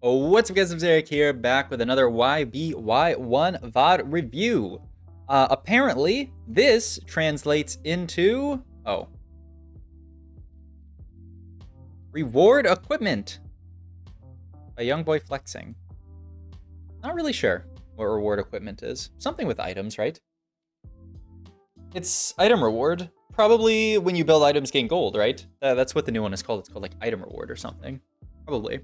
What's up guys, it's Eric here, back with another YBY1 VOD review. Apparently, this translates into, reward equipment. A young boy flexing. Not really sure what reward equipment is. Something with items, right? It's item reward. Probably when you build items gain gold, right? That's what the new one is called. It's called like item reward or something. Probably.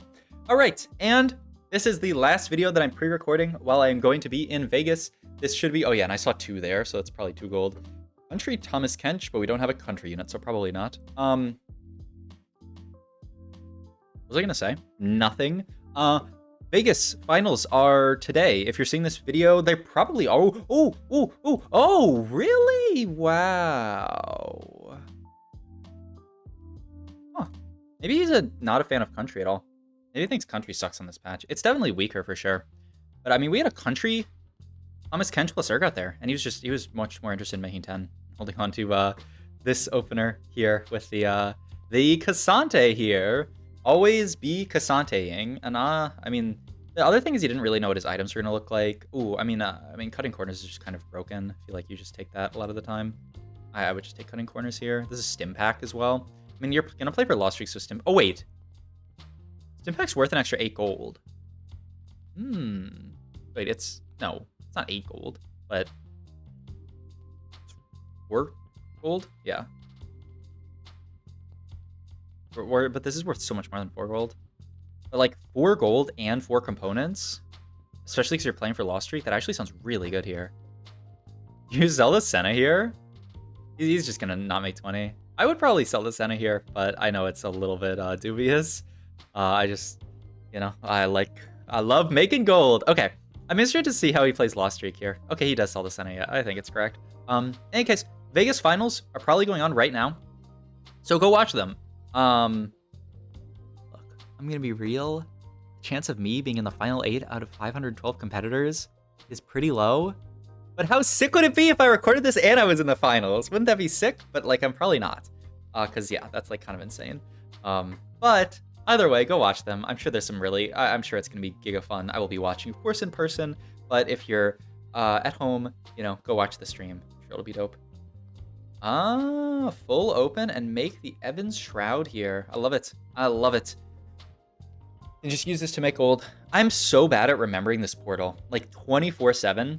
All right, and this is the last video that I'm pre-recording while I am going to be in Vegas. This should be, oh yeah, and I saw 2 there, so it's probably 2 gold. Country Thomas Kench, but we don't have a country unit, so probably not. What was I gonna say? Nothing. Vegas finals are today. If you're seeing this video, they probably are. Oh, really? Wow. Huh. Maybe he's not a fan of country at all. Maybe he thinks country sucks on this patch. It's definitely weaker for sure. But I mean, we had a country Thomas Kench plus Urgot there, and he was much more interested in making 10. Holding on to this opener here with the Cassante here. Always be Cassanteing. And I mean, the other thing is he didn't really know what his items were gonna look like. Ooh, I mean cutting corners is just kind of broken. I feel like you just take that a lot of the time. I would just take cutting corners here. This is Stim Pack as well. I mean, you're gonna play for Lost Streak, so Stim. Oh wait. Stimpack's worth an extra 8 gold. Wait, it's not 8 gold, but 4 gold? Yeah. But this is worth so much more than 4 gold. But like 4 gold and 4 components, especially because you're playing for Lost Streak, that actually sounds really good here. You sell the Senna here? He's just gonna not make 20. I would probably sell the Senna here, but I know it's a little bit dubious. I just, you know, I love making gold. Okay, I'm interested to see how he plays Lost Streak here. Okay, he does sell the Senna, yeah, I think it's correct. In any case, Vegas finals are probably going on right now, so go watch them. Look, I'm gonna be real. The chance of me being in the final 8 out of 512 competitors is pretty low. But how sick would it be if I recorded this and I was in the finals? Wouldn't that be sick? But like, I'm probably not. Cause yeah, that's like kind of insane. But either way, go watch them. I'm sure there's some really, I'm sure it's gonna be giga fun. I will be watching, of course, in person. But if you're at home, you know, go watch the stream. I'm sure it'll be dope. Full open and make the Evans Shroud here. I love it. I love it. And just use this to make gold. I'm so bad at remembering this portal. Like 24/7.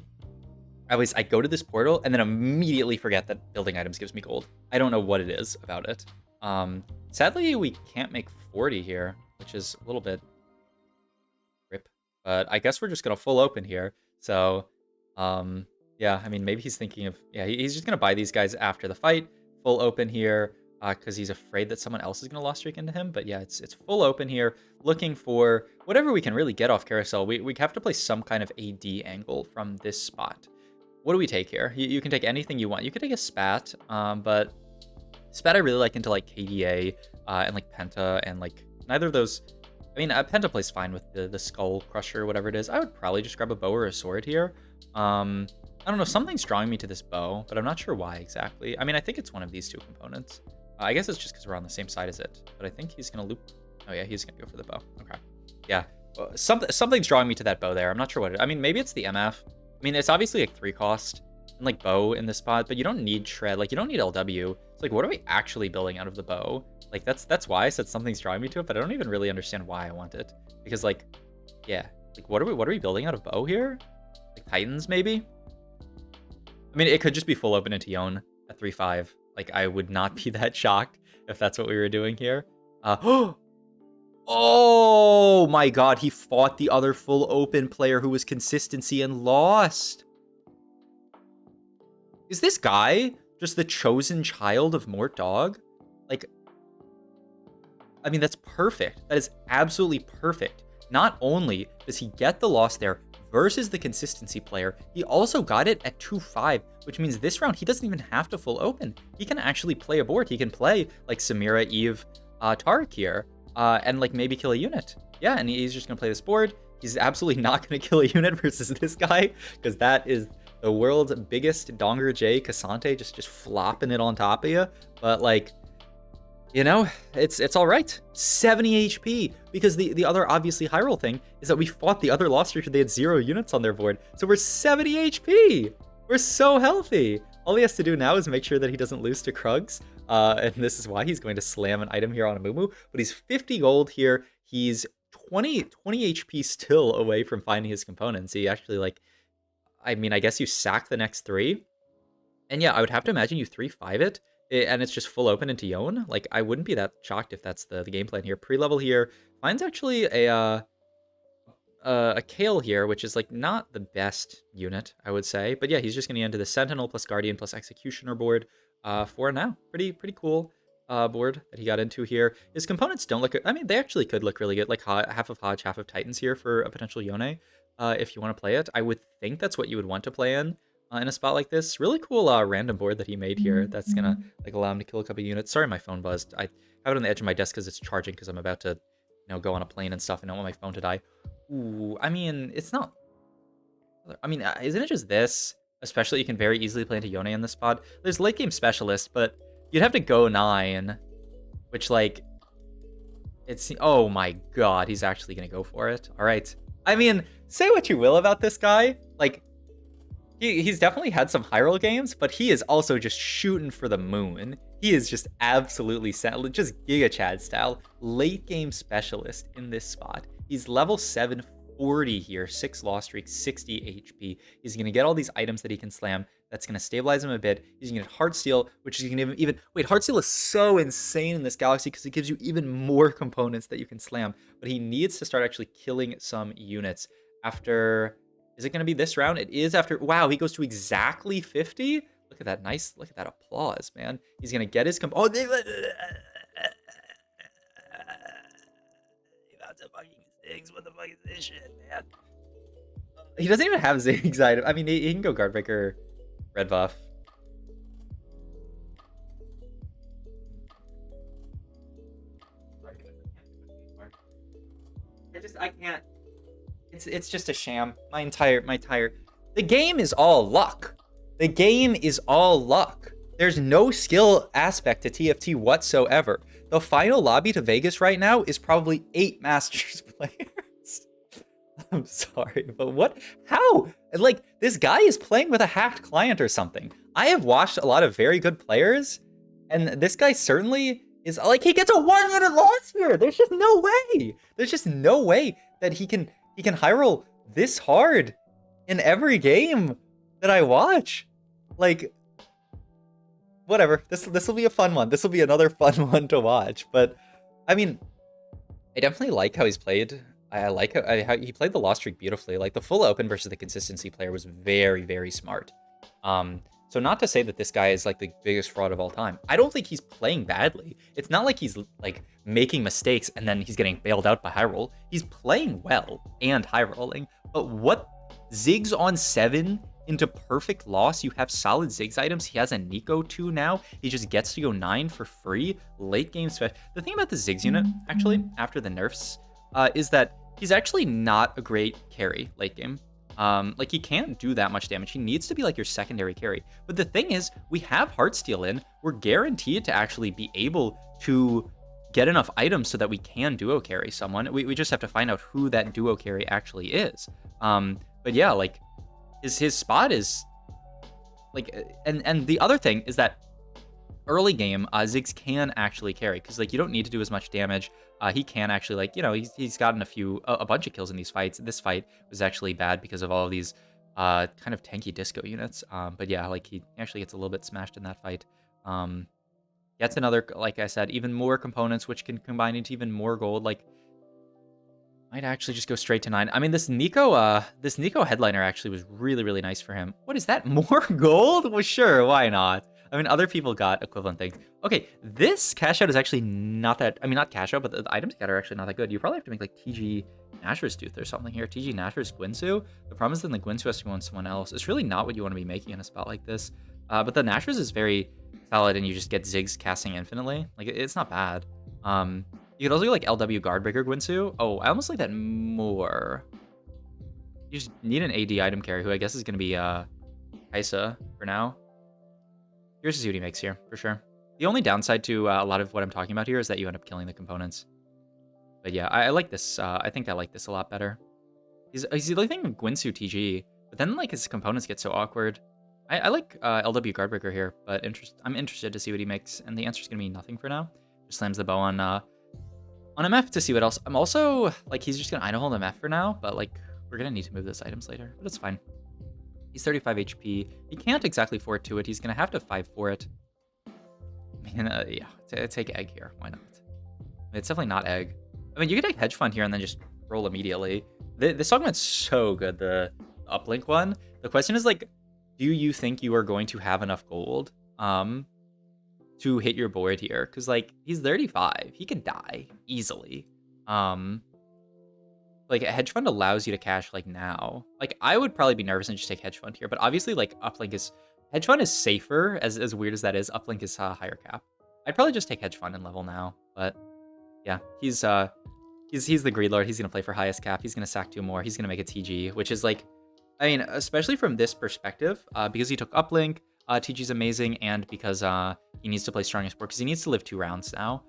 I go to this portal and then immediately forget that building items gives me gold. I don't know what it is about it. Sadly, we can't make 40 here, which is a little bit rip. But I guess we're just gonna full open here. So, yeah, I mean, maybe he's thinking of, yeah, he's just gonna buy these guys after the fight. Full open here, because he's afraid that someone else is gonna Lost Streak into him. But yeah, it's full open here, looking for whatever we can really get off Carousel. We have to play some kind of AD angle from this spot. What do we take here? You can take anything you want. You could take a Spat, but Spat I really like into like KDA and like Penta, and like neither of those. I mean, Penta plays fine with the Skull Crusher or whatever it is. I would probably just grab a bow or a sword here. I don't know, something's drawing me to this bow, but I'm not sure why exactly. I mean, I think it's one of these 2 components. I guess it's just because we're on the same side as it, but I think he's gonna loop. Oh yeah, he's gonna go for the bow. Okay, yeah, something's drawing me to that bow there. I'm not sure what it is. I mean, maybe it's the MF. I mean, it's obviously like 3 cost and like bow in this spot, but you don't need shred. Like you don't need LW. It's like, what are we actually building out of the bow? Like that's why I said something's drawing me to it, but I don't even really understand why I want it. Because like, yeah, like what are we building out of bow here? Like Titans maybe? I mean, it could just be full open into Yone at 3-5. Like I would not be that shocked if that's what we were doing here. Oh my god, he fought the other full open player who was consistency and lost. Is this guy just the chosen child of Mort Dog? Like, I mean, that's perfect. That is absolutely perfect. Not only does he get the loss there versus the consistency player, he also got it at 2-5, which means this round he doesn't even have to full open. He can actually play a board. He can play like Samira, Eve, Tariq here. And like maybe kill a unit. Yeah, and he's just gonna play this board. He's absolutely not gonna kill a unit versus this guy, because that is the world's biggest Donger J Cassante, just flopping it on top of you. But like, You know, it's all right. 70 HP, because the other obviously high roll thing is that we fought the other lost streaker. They had 0 units on their board, so we're 70 HP. We're so healthy. All he has to do now is make sure that he doesn't lose to Krugs, and this is why he's going to slam an item here on a Mumu. But he's 50 gold here. He's 20 HP still away from finding his components. He actually, like, I mean, I guess you sack the next 3. And yeah, I would have to imagine you 3-5 it, and it's just full open into Yone. Like, I wouldn't be that shocked if that's the game plan here. Pre-level here finds actually a Kale here, which is like not the best unit, I would say. But yeah, he's just going to get into the Sentinel plus Guardian plus Executioner board for now. Pretty cool board that he got into here. His components don't look, I mean, they actually could look really good, like half of Hodge, half of Titans here for a potential Yone if you want to play it. I would think that's what you would want to play in a spot like this. Really cool random board that he made here that's gonna like allow him to kill a couple units. Sorry, my phone buzzed. I have it on the edge of my desk because it's charging, because I'm about to, you know, go on a plane and stuff, and I don't want my phone to die. Ooh, I mean, it's not, I mean, isn't it just this? Especially, you can very easily play into Yone in this spot. There's late game specialist, but you'd have to go 9, which, like, it's, oh my god, he's actually gonna go for it. All right. I mean, say what you will about this guy, like, he's definitely had some high roll games, but he is also just shooting for the moon. He is just absolutely just Giga Chad style late game specialist in this spot. He's level 740 here, 6 loss streaks, 60 HP. He's going to get all these items that he can slam. That's going to stabilize him a bit. He's going to get Heartsteel, which is going to even... Wait, Heartsteel is so insane in this galaxy because it gives you even more components that you can slam. But he needs to start actually killing some units after... Is it going to be this round? It is after... Wow, he goes to exactly 50? Look at that. Nice. Look at that applause, man. He's going to get his... Oh, they... That's a fucking Ziggs. What the fuck is this shit, man? He doesn't even have Ziggs item. I mean, he can go Guardbreaker, red buff. I can't. It's just a sham. My entire the game is all luck. The game is all luck. There's no skill aspect to TFT whatsoever. The final lobby to Vegas right now is probably 8 Masters players. I'm sorry, but what? How? Like, this guy is playing with a hacked client or something. I have watched a lot of very good players, and this guy certainly is, like, he gets a 1-unit loss here. There's just no way. There's just no way that he can high roll this hard in every game that I watch. Like, whatever. This will be a fun one. This will be another fun one to watch. But I mean, I definitely like how he's played. I like how he played the loss streak beautifully. Like, the full open versus the consistency player was very, very smart. So not to say that this guy is like the biggest fraud of all time. I don't think he's playing badly. It's not like he's like making mistakes and then he's getting bailed out by high roll. He's playing well and high rolling. But what, Ziggs on 7 into perfect loss? You have solid Ziggs items. He has a Nico 2 now. He just gets to go 9 for free. Late game special. The thing about the Ziggs unit, actually, after the nerfs, is that he's actually not a great carry late game. Like, he can't do that much damage. He needs to be like your secondary carry. But the thing is, we have Heartsteel in. We're guaranteed to actually be able to get enough items so that we can duo carry someone. We just have to find out who that duo carry actually is. But yeah, like, his spot is like, and the other thing is that early game, Ziggs can actually carry, because like, you don't need to do as much damage. He can actually, like, you know, he's gotten a bunch of kills in these fights. This fight was actually bad because of all of these kind of tanky disco units. But yeah, like, he actually gets a little bit smashed in that fight. Gets another, like I said, even more components, which can combine into even more gold. Like, might actually just go straight to 9. I mean, this Nico headliner actually was really, really nice for him. What is that? More gold? Well, sure, why not? I mean, other people got equivalent things. Okay, this cash out is actually not that... I mean, not cash out, but the items got are actually not that good. You probably have to make, like, TG Nashor's Tooth or something here. TG Nashor's Gwinsu. The problem is then the Gwinsu has to go on someone else. It's really not what you want to be making in a spot like this. But the Nashor's is very solid, and you just get Ziggs casting infinitely. Like, it's not bad. You could also go, like, LW Guardbreaker Gwinsu. Oh, I almost like that more. You just need an AD item carry, who I guess is going to be Kaisa for now. Here's to see what he makes here, for sure. The only downside to a lot of what I'm talking about here is that you end up killing the components. But yeah, I like this. I think I like this a lot better. He's leaving Gwinsu TG, but then like his components get so awkward. I like LW Guardbreaker here, but I'm interested to see what he makes, and the answer's gonna be nothing for now. Just slams the bow on MF to see what else. I'm also like he's just gonna idle hold MF for now, but like we're gonna need to move those items later, but it's fine. He's 35 HP. He can't exactly 4-2 it. He's gonna have to 5-4 it. I mean, yeah, take egg here. Why not? I mean, it's definitely not egg. I mean, you could take hedge fund here and then just roll immediately. This Augment's so good, the uplink one. The question is like, do you think you are going to have enough gold to hit your board here? Because like he's 35, he could die easily. Like a hedge fund allows you to cash like now. Like I would probably be nervous and just take hedge fund here, but obviously like uplink is hedge fund is safer. As weird as that is, uplink is higher cap. I'd probably just take hedge fund and level now, but yeah, he's the greed lord. He's gonna play for highest cap. He's gonna sack 2 more. He's gonna make a TG, which is like, I mean, especially from this perspective, because he took uplink, TG's amazing, and because he needs to play strongest board because he needs to live 2 rounds now.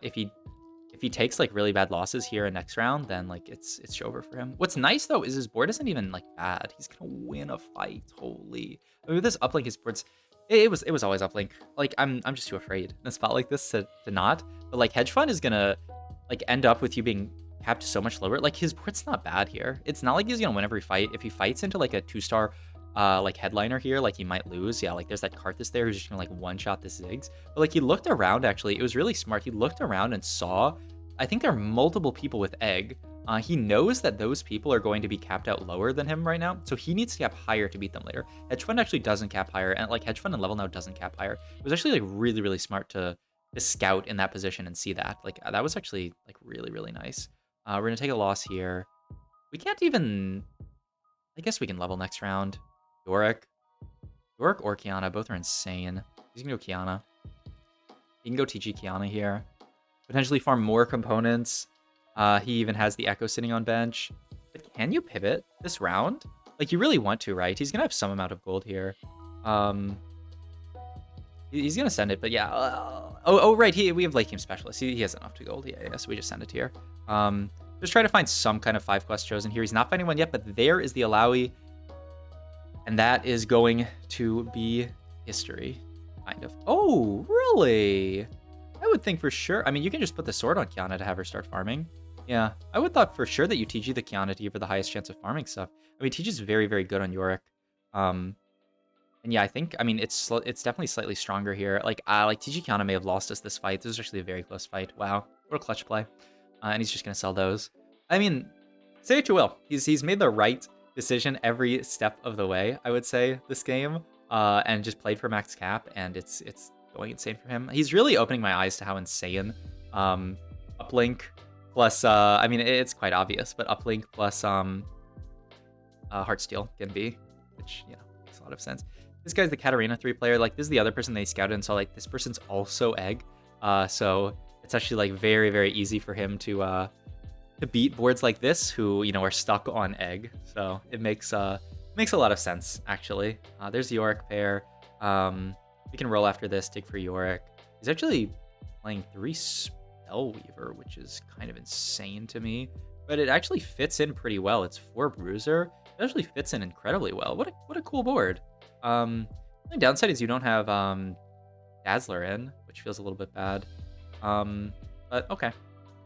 If he takes like really bad losses here in next round, then like it's over for him. What's nice though is his board isn't even like bad. He's gonna win a fight. Holy! I mean, with this uplink, his board's it was always uplink. Like I'm just too afraid in a spot like this to not. But like hedge fund is gonna like end up with you being capped so much lower. Like his board's not bad here. It's not like he's gonna win every fight. If he fights into like a 2-star like headliner here, like he might lose. Yeah, like there's that Karthus there who's just gonna like one-shot the Ziggs. But like he looked around actually. It was really smart. He looked around and saw, I think there are multiple people with egg. He knows that those people are going to be capped out lower than him right now, so he needs to cap higher to beat them later. Hedge fund actually doesn't cap higher, and like hedge fund and level now doesn't cap higher. It was actually like really smart to scout in that position and see that. Like that was actually like really nice. We're gonna take a loss here. We can't even. I guess we can level next round. Yorick or Kiana, both are insane. He's gonna go Kiana. He can go TG Kiana here. Potentially farm more components. He even has the Echo sitting on bench. But can you pivot this round? Like, you really want to, right? He's going to have some amount of gold here. He's going to send it, but yeah. Right. We have late game specialist. He has enough to gold. Yeah, so we just send it here. Just try to find some kind of 5 quest chosen here. He's not finding one yet, but there is the Alawi. And that is going to be history, kind of. Oh, really? I would think for sure. I mean, you can just put the sword on Kiana to have her start farming. Yeah, I would thought for sure that you TG the Kiana to give her the highest chance of farming stuff. I mean, TG's very good on Yorick. And yeah, I think, I mean, it's definitely slightly stronger here. Like TG Kiana may have lost us this fight. This was actually a very close fight. Wow, what a clutch play. And he's just gonna sell those. I mean, say what you will. He's made the right decision every step of the way, I would say, this game. And just played for max cap, and it's going insane for him. He's really opening my eyes to how insane uplink plus I mean it's quite obvious, but uplink plus Heartsteel can be, which makes a lot of sense. This guy's the Katarina 3 player. Like this is the other person they scouted and saw like this person's also egg. So it's actually like very easy for him to beat boards like this who are stuck on egg. So it makes a lot of sense actually. There's the Yorick pair. We can roll after this, dig for Yorick. He's actually playing 3 Spellweaver, which is kind of insane to me. But it actually fits in pretty well. It's 4 Bruiser. It actually fits in incredibly well. What a cool board. The downside is you don't have Dazzler in, which feels a little bit bad. But okay.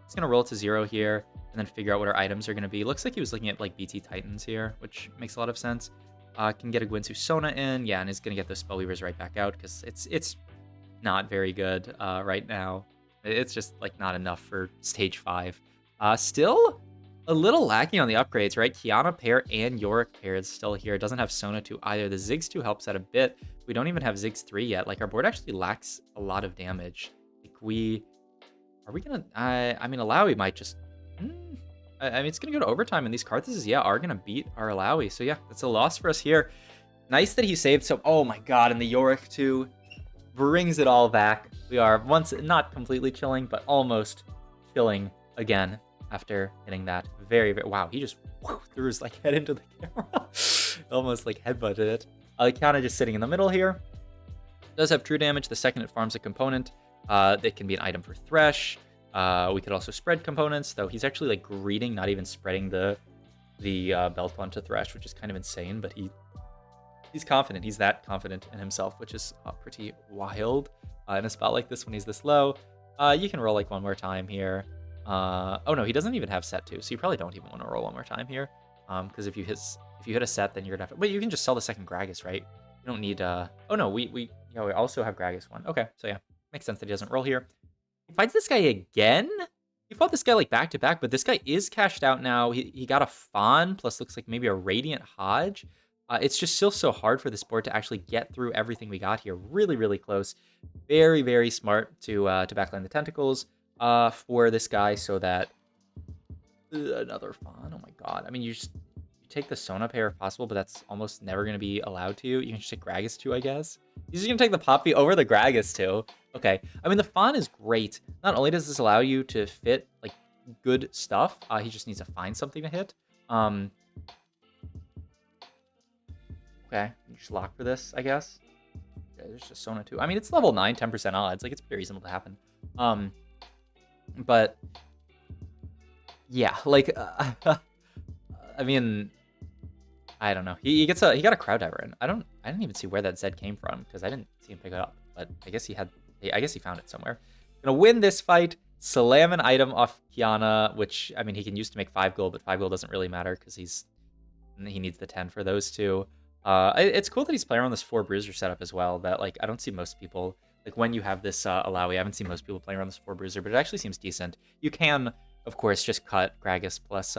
He's gonna roll it to 0 here and then figure out what our items are gonna be. Looks like he was looking at like BT Titans here, which makes a lot of sense. Can get a Gwinsu Sona in, yeah, and is gonna get those Spellweavers right back out because it's not very good right now. It's just like not enough for stage 5. Still a little lacking on the upgrades, right? Kiana pair and Yorick pair is still here. It doesn't have Sona 2 either. The Ziggs 2 helps out a bit. We don't even have Ziggs 3 yet. Like our board actually lacks a lot of damage. Like are we gonna? I mean, Alawi might just. I mean, it's going to go to overtime, and these Karthuses, yeah, are going to beat our Alawi. So, yeah, that's a loss for us here. Nice that he saved some. Oh, my God, and the Yorick, too, brings it all back. We are once not completely chilling, but almost chilling again after hitting that. Very. Wow, he just threw his head into the camera. Almost, headbutted it. Kiana just sitting in the middle here. Does have true damage. The second it farms a component, it can be an item for Thresh. We could also spread components, though he's actually like greeting, not even spreading the belt onto Thresh, which is kind of insane, but he's confident. He's that confident in himself, which is pretty wild in a spot like this when he's this low. You can roll like one more time here. Oh no, he doesn't even have set 2, so you probably don't even want to roll one more time here. Because if you hit a set, then you're gonna have to. Wait, you can just sell the second Gragas, right? You don't need. Oh no, we also have Gragas 1. Okay, so yeah, makes sense that he doesn't roll here. He fights this guy again. He fought this guy like back to back, but this guy is cashed out now. He got a Fawn plus looks like maybe a Radiant Hodge. It's just still so hard for this board to actually get through everything we got here. Really, really close. Very, very smart to backline the tentacles for this guy so that another Fawn. Oh my god. I mean, you take the Sona pair if possible, but that's almost never going to be allowed to you. You can just take Gragas 2, I guess. He's just going to take the Poppy over the Gragas 2. Okay. I mean, the Fawn is great. Not only does this allow you to fit like good stuff, he just needs to find something to hit. Okay, you just lock for this, I guess. Yeah, there's just Sona 2. I mean, it's level 9, 10% odds. Like, it's pretty reasonable to happen. But yeah, like, I mean, I don't know. He got a crowd diver in. I didn't even see where that Zed came from because I didn't see him pick it up. But I guess he found it somewhere. Gonna win this fight. Slam an item off Kiana, which I mean he can use to make 5 gold, but 5 gold doesn't really matter because he needs the 10 for those two. It's cool that he's playing around this 4 bruiser setup as well. That like I don't see most people like when you have this Alawi. I haven't seen most people playing around this 4 bruiser, but it actually seems decent. You can of course just cut Gragas plus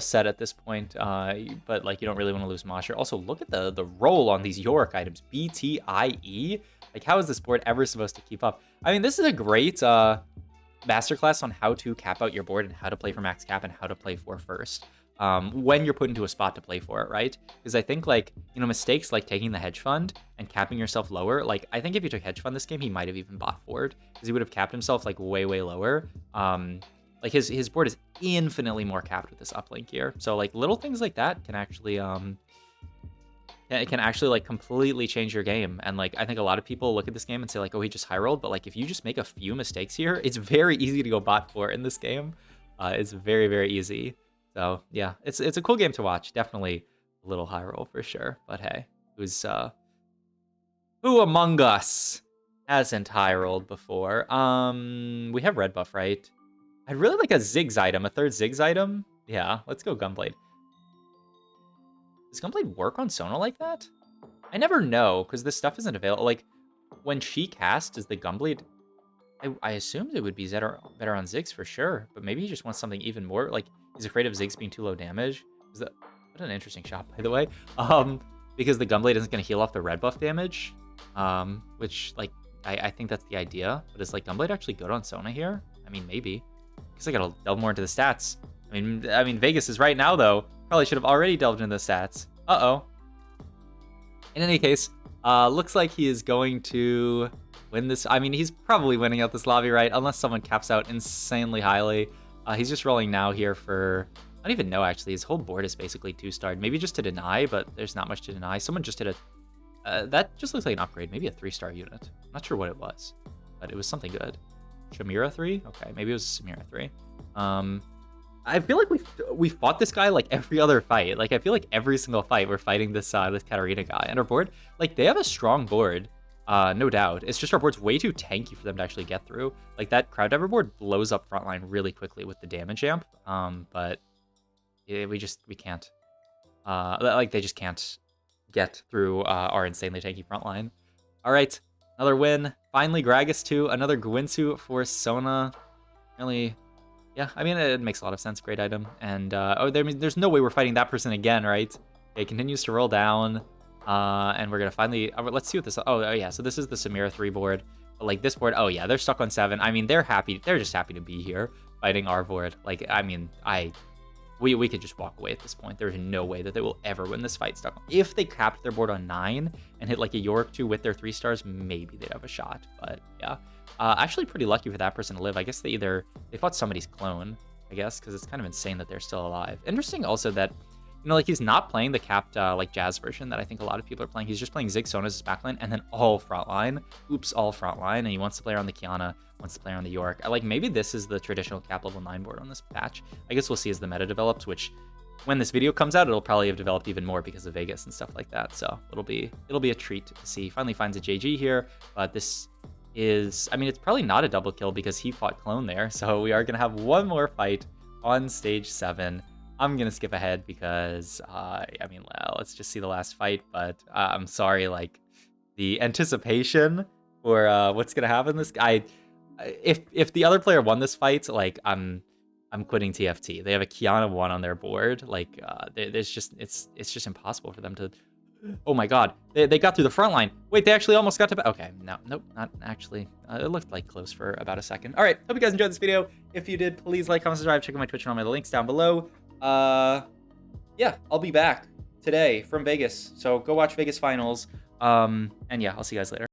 set at this point, but like you don't really want to lose Mosher. Also, look at the roll on these Yorick items. BTIE. Like, how is this board ever supposed to keep up? I mean, this is a great masterclass on how to cap out your board and how to play for max cap and how to play for first. When you're put into a spot to play for it, right? Because I think like, you know, mistakes like taking the hedge fund and capping yourself lower, like I think if you took hedge fund this game, he might have even bought forward because he would have capped himself like way lower. Like his board is infinitely more capped with this uplink here. So like little things like that can actually it can actually like completely change your game. And like I think a lot of people look at this game and say like, oh, he just high rolled, but like if you just make a few mistakes here, it's very easy to go bot 4 in this game. It's very easy. So yeah, it's a cool game to watch. Definitely a little high roll for sure. But hey, who among us hasn't high rolled before? We have red buff, right? I'd really like a Ziggs item, a third Ziggs item. Yeah, let's go Gunblade. Does Gunblade work on Sona like that? I never know, because this stuff isn't available. Like, when she casts, is the Gunblade... I assumed it would be better on Ziggs for sure, but maybe he just wants something even more. Like, he's afraid of Ziggs being too low damage. What an interesting shot, by the way. Because the Gunblade isn't going to heal off the red buff damage, which, like, I think that's the idea. But is, like, Gunblade actually good on Sona here? I mean, maybe. Guess I gotta delve more into the stats. I mean, Vegas is right now, though. Probably should have already delved into the stats. Uh-oh. In any case, looks like he is going to win this. I mean, he's probably winning out this lobby, right? Unless someone caps out insanely highly. He's just rolling now here for... I don't even know, actually. His whole board is basically 2-starred. Maybe just to deny, but there's not much to deny. Someone just did a... that just looks like an upgrade. Maybe a 3-star unit. I'm not sure what it was, but it was something good. Shamira 3? Okay, maybe it was Samira 3. I feel like we fought this guy like every other fight. Like I feel like every single fight we're fighting this Katarina guy. And our board, like they have a strong board, no doubt. It's just our board's way too tanky for them to actually get through. Like that crowd diver board blows up frontline really quickly with the damage amp. But yeah, we can't. Like they just can't get through our insanely tanky frontline. All right. Another win. Finally, Gragas 2. Another Gwynsu for Sona. Really, yeah, I mean, it makes a lot of sense. Great item. And, there's no way we're fighting that person again, right? Okay, continues to roll down. And we're going to finally... let's see what this... Oh, yeah, so this is the Samira 3 board. But, like, this board... Oh, yeah, they're stuck on 7. I mean, they're happy. They're just happy to be here fighting our board. Like, I mean, we could just walk away at this point. There's no way that they will ever win this fight stuck. If they capped their board on 9 and hit like a Yorick 2 with their 3 stars, maybe they'd have a shot. But yeah, actually pretty lucky for that person to live. I guess they fought somebody's clone, I guess, because it's kind of insane that they're still alive. Interesting also that You know, like, he's not playing the capped, like, Jazz version that I think a lot of people are playing. He's just playing Ziggs Sona as his backline, and then all frontline. Oops, all frontline, and he wants to play around the Kiana, wants to play around the York. Like, maybe this is the traditional cap level 9 board on this patch. I guess we'll see as the meta develops, which, when this video comes out, it'll probably have developed even more because of Vegas and stuff like that. So it'll be a treat to see. Finally finds a JG here, but this is, I mean, it's probably not a double kill because he fought Clone there. So we are going to have one more fight on stage 7. I'm going to skip ahead because, I mean, well, let's just see the last fight. But I'm sorry, like, the anticipation for what's going to happen this guy. If the other player won this fight, like, I'm quitting TFT. They have a Kiana 1 on their board. Like, there's just, it's just impossible for them to... Oh my god, they got through the front line. Wait, they actually almost got to... Okay, no, nope, not actually. It looked like close for about a second. All right, hope you guys enjoyed this video. If you did, please like, comment, subscribe, check out my Twitch and all my links down below. Yeah, I'll be back today from Vegas. So go watch Vegas finals. And yeah, I'll see you guys later.